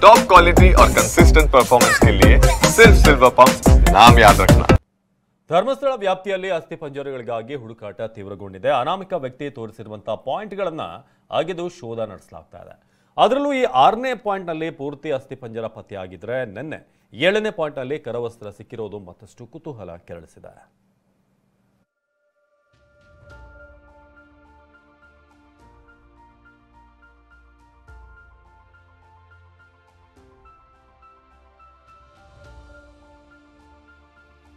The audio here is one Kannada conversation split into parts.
टॉप क्वालिटी और कंसिस्टेंट परफॉर्मेंस के लिए सिर्फ सिल्वर पंप नाम याद रखना। ಧರ್ಮಸ್ಥಳ ವ್ಯಾಪ್ತಿಯಲ್ಲಿ ಅಸ್ಥಿಪಂಜರಗಳಿಗಾಗಿ ಹುಡುಕಾಟ ತೀವ್ರಗೊಂಡಿದೆ. ಅನಾಮಿಕ ವ್ಯಕ್ತಿ ತೋರಿಸಿರುವಂತಹ ಪಾಯಿಂಟ್ಗಳನ್ನ ಅಗೆದು ಶೋಧ ನಡೆಸಲಾಗ್ತಾ ಇದೆ. ಅದರಲ್ಲೂ ಈ 6ನೇ ಪಾಯಿಂಟ್ನಲ್ಲಿ ಪೂರ್ತಿ ಅಸ್ಥಿಪಂಜರ ಪತ್ತೆಯಾಗಿದ್ರೆ, ನಿನ್ನೆ 7ನೇ ಪಾಯಿಂಟ್ನಲ್ಲಿ ಕರವಸ್ತ್ರ ಸಿಕ್ಕಿರೋದು ಮತ್ತಷ್ಟು ಕುತೂಹಲ ಕೆರಳಿಸಿದೆ.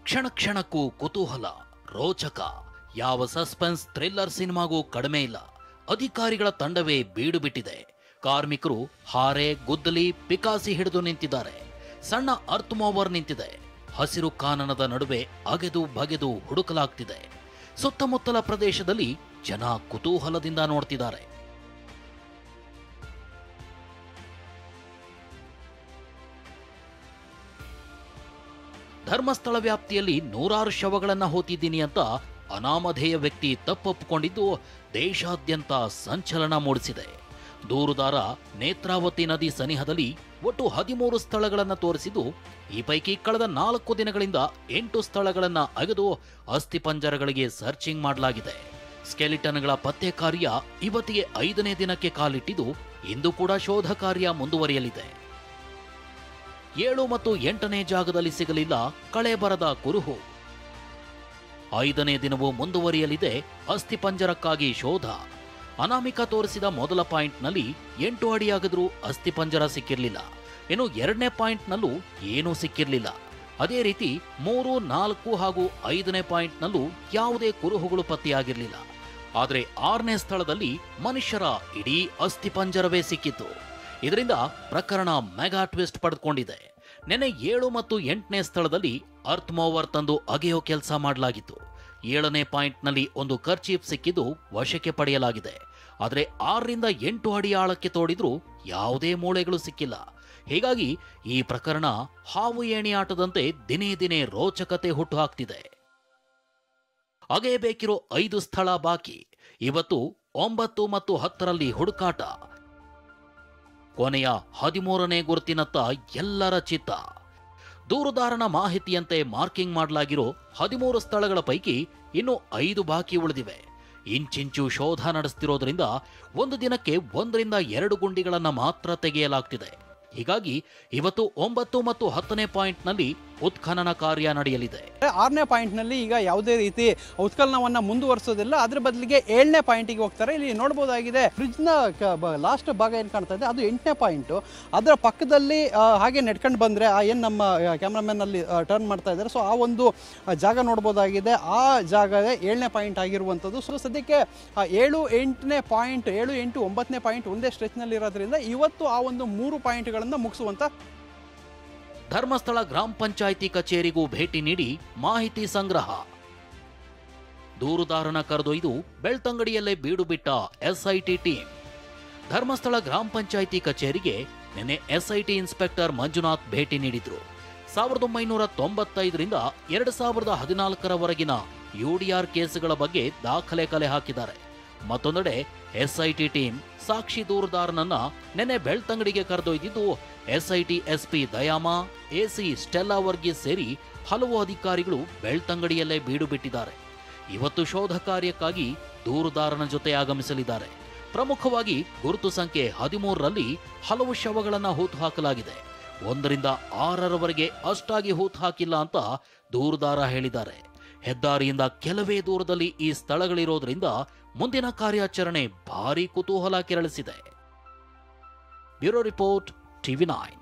ಕ್ಷಣ ಕ್ಷಣಕ್ಕೂ ಕುತೂಹಲ, ರೋಚಕ, ಯಾವ ಸಸ್ಪೆನ್ಸ್ ಥ್ರಿಲ್ಲರ್ ಸಿನಿಮಾಗೂ ಕಡಿಮೆ ಇಲ್ಲ. ಅಧಿಕಾರಿಗಳ ತಂಡವೇ ಬೀಡು ಬಿಟ್ಟಿದೆ. ಕಾರ್ಮಿಕರು ಹಾರೆ, ಗುದ್ದಲಿ, ಪಿಕಾಸಿ ಹಿಡಿದು ನಿಂತಿದ್ದಾರೆ. ಸಣ್ಣ ಅರ್ತ್ ಮೂವರ್ ನಿಂತಿದೆ. ಹಸಿರು ಕಾನನದ ನಡುವೆ ಅಗೆದು ಬಗೆದು ಹುಡುಕಲಾಗ್ತಿದೆ. ಸುತ್ತಮುತ್ತಲ ಪ್ರದೇಶದಲ್ಲಿ ಜನ ಕುತೂಹಲದಿಂದ ನೋಡ್ತಿದ್ದಾರೆ. ಧರ್ಮಸ್ಥಳ ವ್ಯಾಪ್ತಿಯಲ್ಲಿ 100 ಶವಗಳನ್ನ ಹೋತಿದ್ದೀನಿ ಅಂತ ಅನಾಮಧೇಯ ವ್ಯಕ್ತಿ ತಪ್ಪೊಪ್ಪಿಕೊಂಡಿದ್ದು ದೇಶಾದ್ಯಂತ ಸಂಚಲನ ಮೂಡಿಸಿದೆ. ದೂರುದಾರ ನೇತ್ರಾವತಿ ನದಿ ಸನಿಹದಲ್ಲಿ ಒಟ್ಟು 13 ಸ್ಥಳಗಳನ್ನು ತೋರಿಸಿದ್ದು, ಈ ಪೈಕಿ ಕಳೆದ 4 ದಿನಗಳಿಂದ 8 ಸ್ಥಳಗಳನ್ನು ಅಗೆದು ಅಸ್ಥಿಪಂಜರಗಳಿಗೆ ಸರ್ಚಿಂಗ್ ಮಾಡಲಾಗಿದೆ. ಸ್ಕೆಲಿಟನ್ಗಳ ಪತ್ತೆ ಕಾರ್ಯ ಇವತ್ತಿಗೆ 5ನೇ ದಿನಕ್ಕೆ ಕಾಲಿಟ್ಟಿದ್ದು, ಇಂದು ಕೂಡ ಶೋಧ ಕಾರ್ಯ ಮುಂದುವರಿಯಲಿದೆ. 7 ಮತ್ತು 8ನೇ ಜಾಗದಲ್ಲಿ ಸಿಗಲಿಲ್ಲ ಕಳೆಬರದ ಕುರುಹು. 5ನೇ ದಿನವೂ ಮುಂದುವರಿಯಲಿದೆ ಅಸ್ಥಿಪಂಜರಕ್ಕಾಗಿ ಶೋಧ. ಅನಾಮಿಕ ತೋರಿಸಿದ ಮೊದಲ ಪಾಯಿಂಟ್ನಲ್ಲಿ 8 ಅಡಿಯಾಗದರೂ ಅಸ್ಥಿಪಂಜರ ಸಿಕ್ಕಿರಲಿಲ್ಲ. ಇನ್ನು 2ನೇ ಪಾಯಿಂಟ್ನಲ್ಲೂ ಏನೂ ಸಿಕ್ಕಿರಲಿಲ್ಲ. ಅದೇ ರೀತಿ 3, 4 ಹಾಗೂ 5ನೇ ಪಾಯಿಂಟ್ನಲ್ಲೂ ಯಾವುದೇ ಕುರುಹುಗಳು ಪತ್ತೆಯಾಗಿರಲಿಲ್ಲ. ಆದರೆ 6ನೇ ಸ್ಥಳದಲ್ಲಿ ಮನುಷ್ಯರ ಇಡೀ ಅಸ್ಥಿಪಂಜರವೇ ಸಿಕ್ಕಿತ್ತು. ಇದರಿಂದ ಪ್ರಕರಣ ಮೆಗಾ ಟ್ವಿಸ್ಟ್ ಪಡೆದುಕೊಂಡಿದೆ. ನಿನ್ನೆ 7 ಮತ್ತು 8ನೇ ಸ್ಥಳದಲ್ಲಿ ಅರ್ತ್ ಮೂವರ್ ತಂದು ಅಗೆಯೋ ಕೆಲಸ ಮಾಡಲಾಗಿತ್ತು. 7ನೇ ಪಾಯಿಂಟ್ನಲ್ಲಿ ಒಂದು ಕರ್ಚೀಫ್ ಸಿಕ್ಕಿದ್ದು ವಶಕ್ಕೆ ಪಡೆಯಲಾಗಿದೆ. ಆದರೆ 6ರಿಂದ 8 ಅಡಿ ಆಳಕ್ಕೆ ತೋಡಿದ್ರೂ ಯಾವುದೇ ಮೂಳೆಗಳು ಸಿಕ್ಕಿಲ್ಲ. ಹೀಗಾಗಿ ಈ ಪ್ರಕರಣ ಹಾವು ಏಣಿ ಆಟದಂತೆ ದಿನೇ ದಿನೇ ರೋಚಕತೆ ಹುಟ್ಟುಹಾಕ್ತಿದೆ. ಅಗೆಯಬೇಕಿರೋ 5 ಸ್ಥಳ ಬಾಕಿ. ಇವತ್ತು 9 ಮತ್ತು 10ರಲ್ಲಿ ಹುಡುಕಾಟ. ಕೊನೆಯ 13ನೇ ಗುರುತಿನತ್ತ ಎಲ್ಲರ ಚಿತ್ತ. ದೂರುದಾರನ ಮಾಹಿತಿಯಂತೆ ಮಾರ್ಕಿಂಗ್ ಮಾಡಲಾಗಿರೋ 13 ಸ್ಥಳಗಳ ಪೈಕಿ ಇನ್ನು 5 ಬಾಕಿ ಉಳಿದಿವೆ. ಇಂಚಿಂಚು ಶೋಧ ನಡೆಸುತ್ತಿರೋದ್ರಿಂದ ಒಂದು ದಿನಕ್ಕೆ 1ರಿಂದ 2 ಗುಂಡಿಗಳನ್ನು ಮಾತ್ರ ತೆಗೆಯಲಾಗ್ತಿದೆ. ಹೀಗಾಗಿ ಇವತ್ತು 9 ಮತ್ತು 10ನೇ ಪಾಯಿಂಟ್ನಲ್ಲಿ ಉತ್ಖನನ ಕಾರ್ಯ ನಡೆಯಲಿದೆ. 6ನೇ ಪಾಯಿಂಟ್ನಲ್ಲಿ ಈಗ ಯಾವುದೇ ರೀತಿ ಉತ್ಖನನವನ್ನು ಮುಂದುವರಿಸೋದಿಲ್ಲ. ಅದ್ರ ಬದಲಿಗೆ 7ನೇ ಪಾಯಿಂಟಿಗೆ ಹೋಗ್ತಾರೆ. ಇಲ್ಲಿ ನೋಡಬಹುದಾಗಿದೆ, ಫ್ರಿಡ್ಜ್ನ ಲಾಸ್ಟ್ ಭಾಗ ಏನು ಕಾಣ್ತಾ ಇದೆ ಅದು 8ನೇ ಪಾಯಿಂಟು. ಅದರ ಪಕ್ಕದಲ್ಲಿ ಹಾಗೆ ನೆಡ್ಕೊಂಡು ಬಂದರೆ ಏನು ನಮ್ಮ ಕ್ಯಾಮ್ರಾಮನ್ ಅಲ್ಲಿ ಟರ್ನ್ ಮಾಡ್ತಾ ಇದ್ದಾರೆ, ಸೊ ಆ ಒಂದು ಜಾಗ ನೋಡ್ಬೋದಾಗಿದೆ. ಆ ಜಾಗವೇ 7ನೇ ಪಾಯಿಂಟ್ ಆಗಿರುವಂಥದ್ದು. ಸೊ ಸದ್ಯಕ್ಕೆ 7, 8ನೇ ಪಾಯಿಂಟ್, 7, 8, 9ನೇ ಪಾಯಿಂಟ್ ಒಂದೇ ಸ್ಟ್ರೆಚ್ನಲ್ಲಿ ಇರೋದ್ರಿಂದ ಇವತ್ತು ಆ ಒಂದು 3 ಪಾಯಿಂಟ್ಗಳನ್ನು ಮುಗಿಸುವಂತ. ಧರ್ಮಸ್ಥಳ ಗ್ರಾಮ ಪಂಚಾಯಿತಿ ಕಚೇರಿಗೂ ಭೇಟಿ ನೀಡಿ ಮಾಹಿತಿ ಸಂಗ್ರಹ. ದೂರುದಾರನ ಕರೆದೊಯ್ದು ಬೆಳ್ತಂಗಡಿಯಲ್ಲೇ ಬೀಡು ಬಿಟ್ಟ ಎಸ್ಐಟಿ ಟೀಮ್. ಧರ್ಮಸ್ಥಳ ಗ್ರಾಮ ಪಂಚಾಯಿತಿ ಕಚೇರಿಗೆ ನಿನ್ನೆ ಎಸ್ಐಟಿ ಇನ್ಸ್ಪೆಕ್ಟರ್ ಮಂಜುನಾಥ್ ಭೇಟಿ ನೀಡಿದ್ರು. 1995ರಿಂದ 2014ರವರೆಗಿನ ಯುಡಿಆರ್ ಕೇಸುಗಳ ಬಗ್ಗೆ ದಾಖಲೆ ಕಲೆ ಹಾಕಿದ್ದಾರೆ. ಮತ್ತೊಂದೆಡೆ ಎಸ್ಐಟಿ ಟೀಮ್ ಸಾಕ್ಷಿ ದೂರುದಾರನನ್ನ ನಿನ್ನೆ ಬೆಳ್ತಂಗಡಿಗೆ ಕರೆದೊಯ್ದಿದ್ದು, SIT SP ದಯಾಮ, AC Stella Varghese ಸೇರಿ ಹಲವು ಅಧಿಕಾರಿಗಳು ಬೆಳ್ತಂಗಡಿಯಲ್ಲೇ ಬೀಡು ಬಿಟ್ಟಿದ್ದಾರೆ. ಇವತ್ತು ಶೋಧ ಕಾರ್ಯಕ್ಕಾಗಿ ದೂರುದಾರನ ಜೊತೆ ಆಗಮಿಸಲಿದ್ದಾರೆ. ಪ್ರಮುಖವಾಗಿ ಗುರುತು ಸಂಖ್ಯೆ 13ರಲ್ಲಿ ಹಲವು ಶವಗಳನ್ನು ಹೂತು ಹಾಕಲಾಗಿದೆ. 1ರಿಂದ 6ರವರೆಗೆ ಅಷ್ಟಾಗಿ ಹೂತು ಹಾಕಿಲ್ಲ ಅಂತ ದೂರುದಾರ ಹೇಳಿದ್ದಾರೆ. ಹೆದ್ದಾರಿಯಿಂದ ಕೆಲವೇ ದೂರದಲ್ಲಿ ಈ ಸ್ಥಳಗಳಿರೋದ್ರಿಂದ ಮುಂದಿನ ಕಾರ್ಯಾಚರಣೆ ಭಾರೀ ಕುತೂಹಲ ಕೆರಳಿಸಿದೆ. Bureau report, TV9.